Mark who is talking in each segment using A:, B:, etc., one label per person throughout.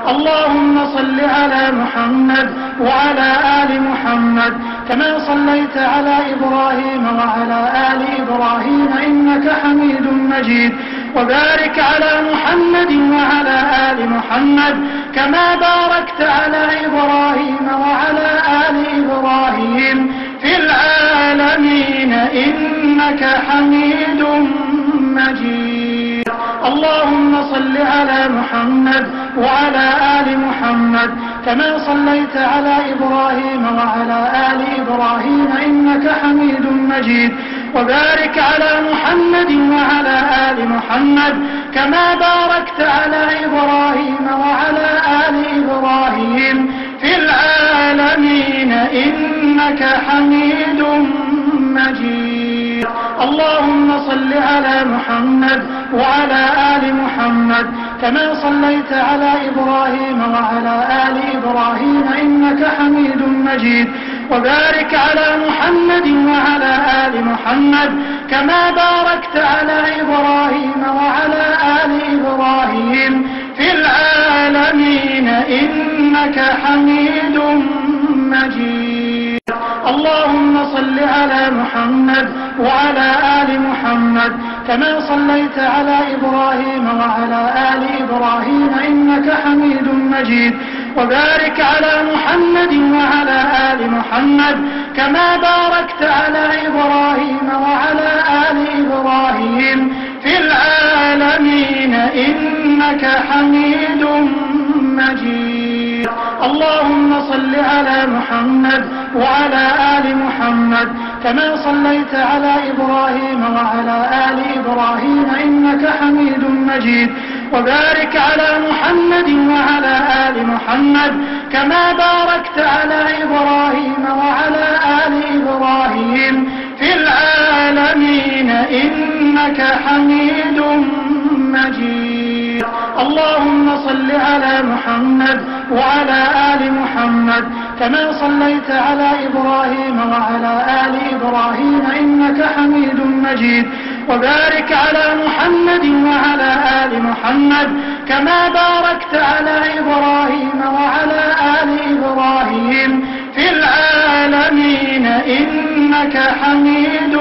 A: اللهم صل على محمد وعلى آل محمد كما صليت على إبراهيم وعلى آل إبراهيم إنك حميد مجيد. وبارك على محمد وعلى آل محمد كما باركت على إبراهيم وعلى آل إبراهيم في العالمين إنك حميد مجيد. اللهم صل على محمد وعلى آل محمد كما صليت على إبراهيم وعلى آل إبراهيم إنك حميد مجيد. وبارك على محمد وعلى آل محمد كما باركت على إبراهيم وعلى آل إبراهيم في العالمين إنك حميد مجيد. اللهم صل على محمد وعلى آل محمد كما صليت على إبراهيم وعلى آل إبراهيم إنك حميد مجيد. وبارك على محمد وعلى آل محمد كما باركت على إبراهيم وعلى آل إبراهيم في العالمين إنك حميد مجيد. اللهم صل على محمد وعلى آل محمد كما صليت على إبراهيم وعلى آل إبراهيم إنك حميد مجيد. وبارك على محمد وعلى آل محمد كما باركت على إبراهيم وعلى آل إبراهيم في العالمين إنك حميد مجيد. اللهم صل على محمد وعلى آل محمد كما صليت على إبراهيم وعلى آل إبراهيم إنك حميد مجيد. وبارك على محمد وعلى آل محمد كما باركت على إبراهيم وعلى آل إبراهيم في العالمين إنك حميد مجيد. اللهم صل على محمد وعلى آل محمد كما صليت على إبراهيم وعلى آل إبراهيم إنك حميد مجيد. وبارك على محمد وعلى آل محمد كما باركت على إبراهيم وعلى آل إبراهيم في العالمين إنك حميد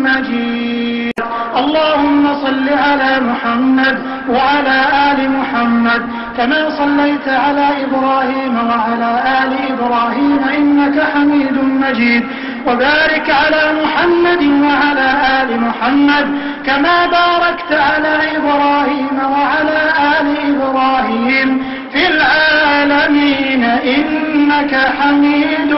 A: مجيد. اللهم صل على محمد وعلى آل محمد كما صليت على إبراهيم وعلى آل إبراهيم إنك حميد مجيد. وبارك على محمد وعلى آل محمد كما باركت على إبراهيم وعلى آل إبراهيم في العالمين إنك حميد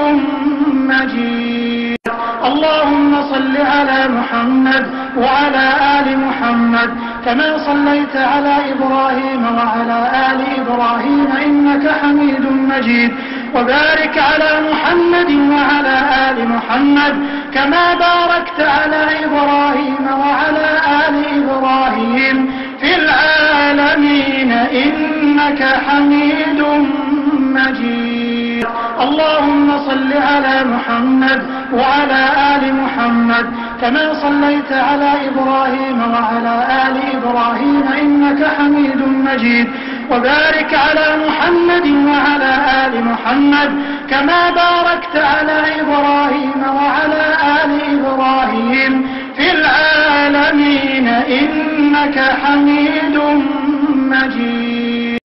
A: مجيد. اللهم صل على محمد وعلى آل محمد كما صليت على إبراهيم وعلى آل إبراهيم إنك حميد مجيد. وبارك على محمد وعلى آل محمد كما باركت على إبراهيم وعلى آل إبراهيم في العالمين إنك حميد مجيد. اللهم صل على محمد وعلى آل محمد كما صليت على إبراهيم وعلى آل إبراهيم إنك حميد مجيد. وبارك على محمد وعلى آل محمد كما باركت على إبراهيم وعلى آل إبراهيم في العالمين إنك حميد مجيد.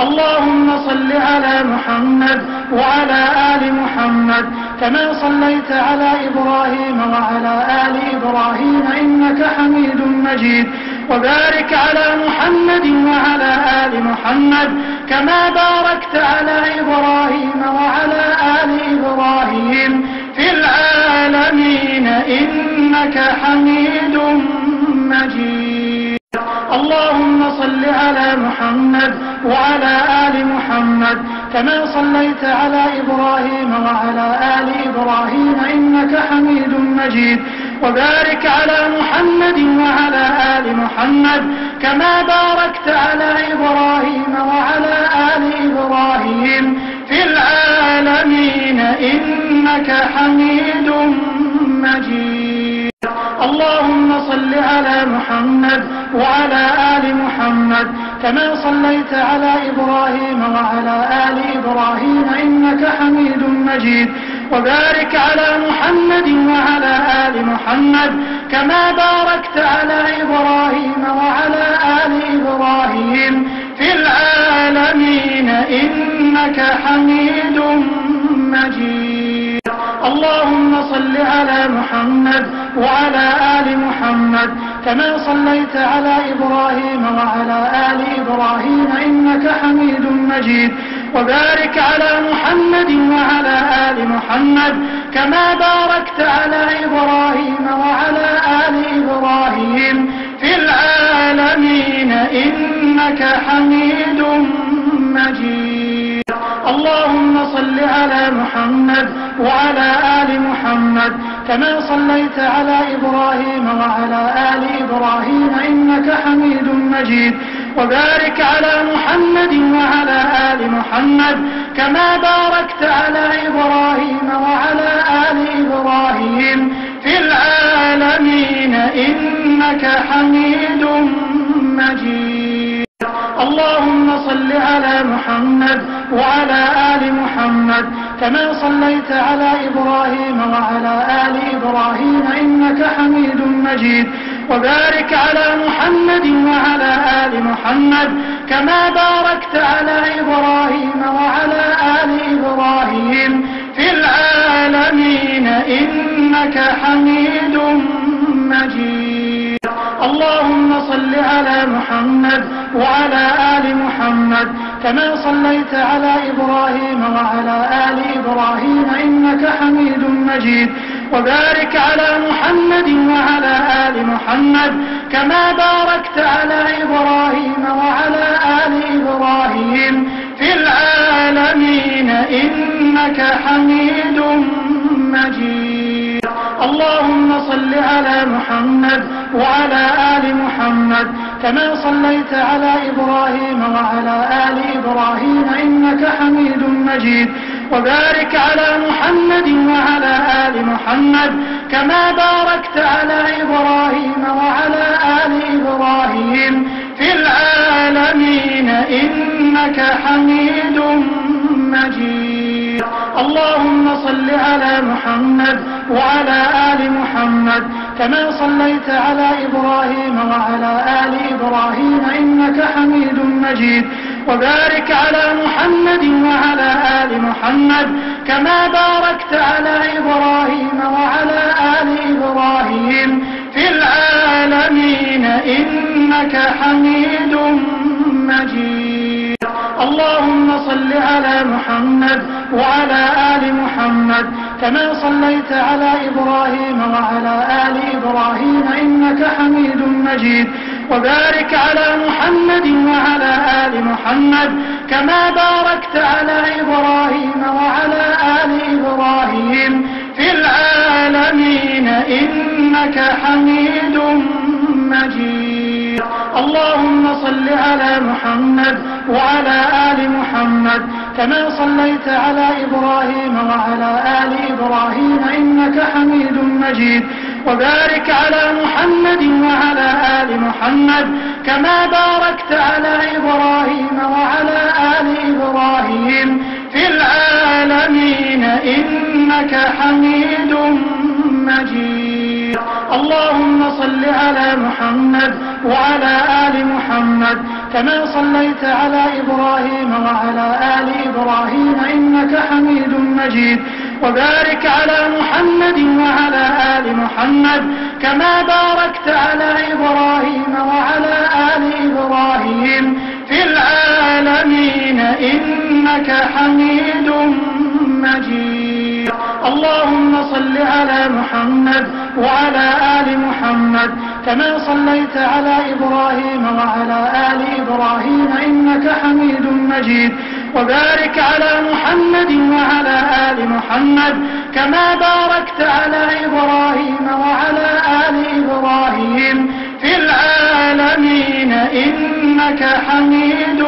A: اللهم صل على محمد وعلى آل محمد كما صليت على إبراهيم وعلى آل إبراهيم إنك حميد مجيد. وبارك على محمد وعلى آل محمد كما باركت على إبراهيم وعلى آل إبراهيم في العالمين إنك حميد مجيد. اللهم صل على محمد وعلى آل محمد كما صليت على إبراهيم وعلى آل إبراهيم إنك حميد مجيد. وبارك على محمد وعلى آل محمد كما باركت على إبراهيم وعلى آل إبراهيم في العالمين إنك حميد مجيد. اللهم صل على محمد وعلى آل محمد كما صليت على إبراهيم حميد مجيد. وبارك على محمد وعلى آل محمد كما باركت على إبراهيم وعلى آل إبراهيم في العالمين إنك حميد مجيد. اللهم صل على محمد وعلى آل محمد كما صليت على إبراهيم وعلى آل إبراهيم إنك حميد مجيد. وبارك على محمد وعلى آل محمد كما باركت على إبراهيم وعلى آل إبراهيم في العالمين إنك حميد مجيد. اللهم صل على محمد وعلى آل محمد كما صليت على إبراهيم وعلى آل إبراهيم إنك حميد مجيد. وبارك على محمد وعلى آل محمد كما باركت على إبراهيم وعلى آل إبراهيم في العالمين إنك حميد مجيد. اللهم صل على محمد وعلى آل محمد كما صليت على إبراهيم وعلى آل إبراهيم إنك حميد مجيد. وبارك على محمد وعلى آل محمد كما باركت على إبراهيم وعلى آل إبراهيم في العالمين إنك حميد مجيد. اللهم صل على محمد وعلى آل محمد كما صليت على إبراهيم وعلى آل إبراهيم إنك حميد مجيد. وبارك على محمد وعلى آل محمد كما باركت على إبراهيم وعلى آل إبراهيم في العالمين إنك حميد مجيد. اللهم صل على محمد وعلى آل محمد كما صليت على إبراهيم وعلى آل إبراهيم إنك حميد مجيد. وبارك على محمد وعلى آل محمد كما باركت على إبراهيم وعلى آل إبراهيم في العالمين إنك حميد مجيد. اللهم صل على محمد وعلى آل محمد كما صليت على إبراهيم وعلى آل إبراهيم إنك حميد مجيد. وبارك على محمد وعلى آل محمد كما باركت على إبراهيم وعلى آل إبراهيم في العالمين إنك حميد مجيد. اللهم صل على محمد وعلى آل محمد كما صليت على إبراهيم وعلى آل إبراهيم إنك حميد مجيد. وبارك على محمد وعلى آل محمد كما باركت على إبراهيم وعلى آل إبراهيم في العالمين إنك حميد مجيد. اللهم صل على محمد وعلى آل محمد كما صليت على إبراهيم وعلى آل إبراهيم إنك حميد مجيد. وبارك على محمد وعلى آل محمد كما باركت على إبراهيم وعلى آل إبراهيم في العالمين إنك حميد مجيد. اللهم صل على محمد وعلى آل محمد كما صليت على إبراهيم وعلى آل إبراهيم إنك حميد مجيد. وبارك على محمد وعلى آل محمد كما باركت على إبراهيم وعلى آل إبراهيم في العالمين إنك حميد مجيد. اللهم صل على محمد وعلى آل محمد كما صليت على إبراهيم وعلى آل إبراهيم إنك حميد مجيد. وبارك على محمد وعلى آل محمد كما باركت على إبراهيم وعلى آل إبراهيم في العالمين إنك حميد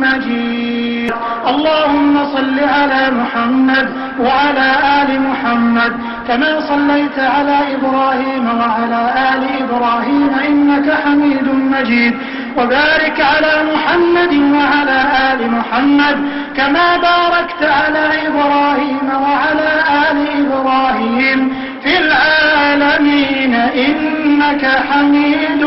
A: مجيد. اللهم صل على محمد وعلى آل محمد كما صليت على إبراهيم وعلى آل إبراهيم إنك حميد مجيد. وبارك على محمد وعلى آل محمد محمد كما باركت على إبراهيم وعلى آل إبراهيم في العالمين إنك حميد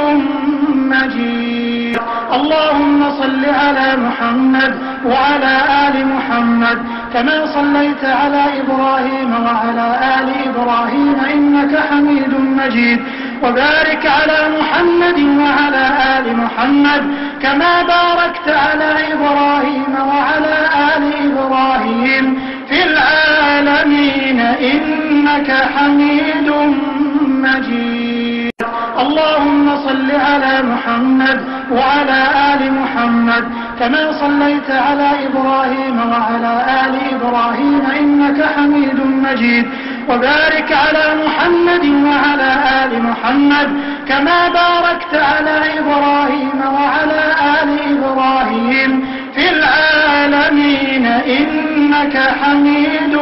A: مجيد. اللهم صل على محمد وعلى آل محمد كما صليت على إبراهيم وعلى آل إبراهيم إنك حميد مجيد. وبارك على محمد وعلى آل محمد كما باركت على إبراهيم وعلى آل إبراهيم في العالمين إنك حميد مجيد. اللهم صل على محمد وعلى آل محمد كما صليت على إبراهيم وعلى آل إبراهيم إنك حميد مجيد. وبارك على محمد وعلى آل محمد كما باركت على إبراهيم وعلى آل إبراهيم في العالمين إنك حميد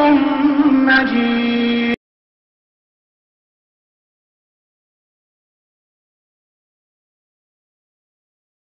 A: مجيد.